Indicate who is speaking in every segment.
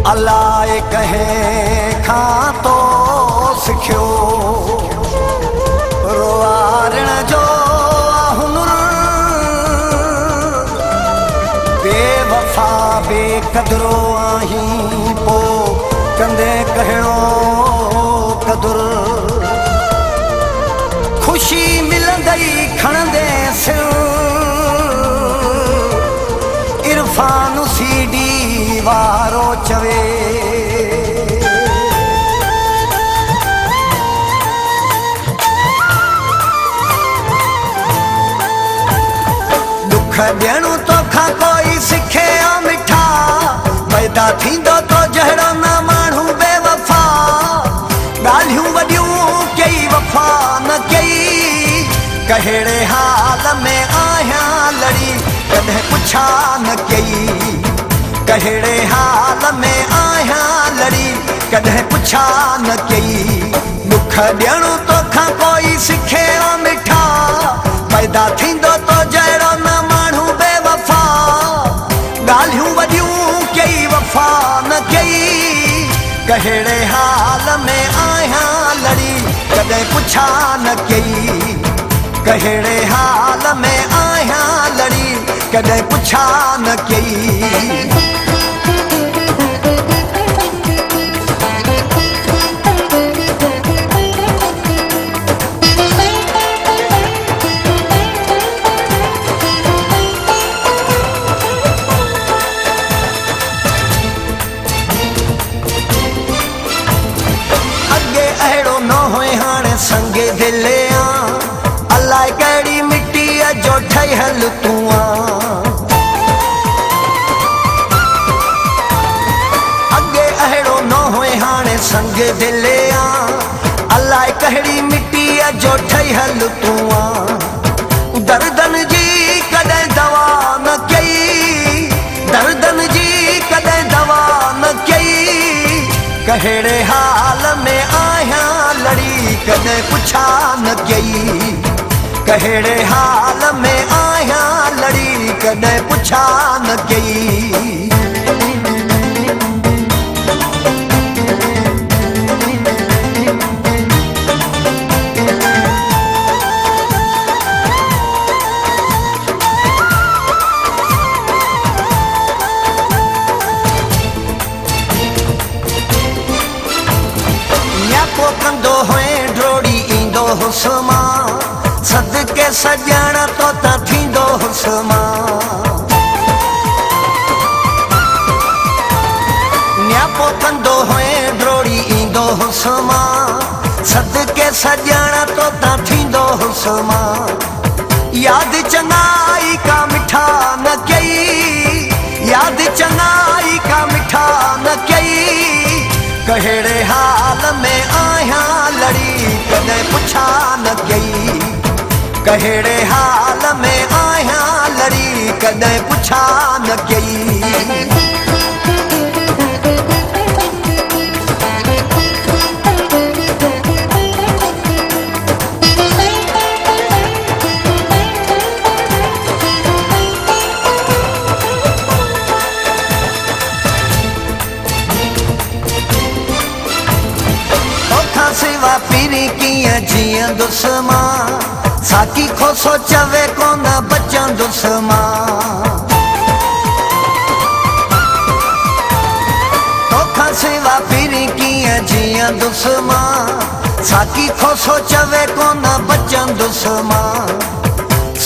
Speaker 1: अलाए कहें खां तो सिखियो रोआरण जो हुनुर बेवफा बेकदरो आहीं पो कंदे कहणो कदुर खुशी मिलंदई खणंदे सिर इरफान सीडी वारो चवे दुख ॾियणु तोखां कोई सिखे मिठा पैदा थींदो तो जहिड़ो न माण्हू बेवफा ॻाल्हियूं वॾियूं कई वफ़ा न कई कहिड़े हाल में आहियां लड़ी कॾहिं पुछा न कई कहिड़े हाल में आहियां लड़ी कॾहिं पुछा न कई दुख ॾियणु तोखां कोई सिखे मिठा पैदा थींदो तो जहिड़ो न माण्हू बेवफा ॻाल्हियूं वॾियूं कई वफ़ा न कई कहिड़े हाल में आहियां लड़ी कॾहिं पुछा न कई कहिड़े हाल में आहियां लड़ी कॾहिं पुछा न कई संगे दिले अलाए कहिड़ी मिट्टी जो ठहियल तूं अॻे अहिड़ो न हुए हाणे संगे दिले अलाए कहिड़ी मिट्टी जो ठहियल तूं दर्दन जी कॾहिं दवा न कई दर्दन जी कॾहिं दवा न कई कहिड़े हाल में आहियां लड़ी कॾहिं पुछा न कई कहिड़े हाल में आहियां लड़ी कॾहिं पुछा न कई कंदो हुए ड्रोड़ी ईंदो हुस्मा सदके सॼण तो त थींदो हुस्मा न्यापो कंदो हुए ड्रोड़ी ईंदो हुस्मा सदके सॼण तो त थींदो हुस्मा यादि चङाई का मिठा न कई यादि चङाई का मिठा न कई कहिड़े हाल में आहियां लड़ी कॾहिं पुछा न कई कहिड़े हाल में आहियां लड़ी कॾहिं पुछा न कई सिवा पीरी कीअं जीअंदुस मां साकी खोसो चवे कोन बचंदुस मां तोखां सिवा पीरी कीअं जीअंदुस मां साकी खोसो चवे कोन बचंदुस मां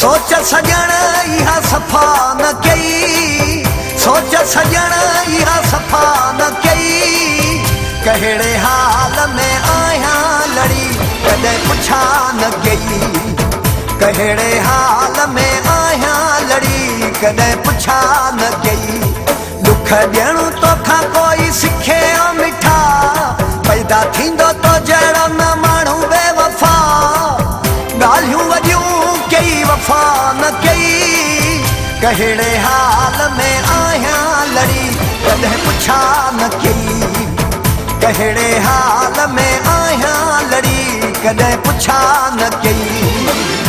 Speaker 1: सोच सॼण इहा सफ़ा न कई सोच सॼण इहा सफ़ा न कई कहिड़े हाल में आहियां लड़ी कॾहिं पुछा न कई कहिड़े हाल में आहियां लड़ी कॾहिं पुछा न कई दुख ॾियणु तोखां कोई सिखे मिठा पैदा थींदो तो जहिड़ो न माण्हू बेवफा ॻाल्हियूं वॾियूं कई वफ़ा न कई कहिड़े हाल में आहियां लड़ी कॾहिं पुछा न कई कहिड़े हाल में आहियां लड़ी कॾहिं पुछा न कई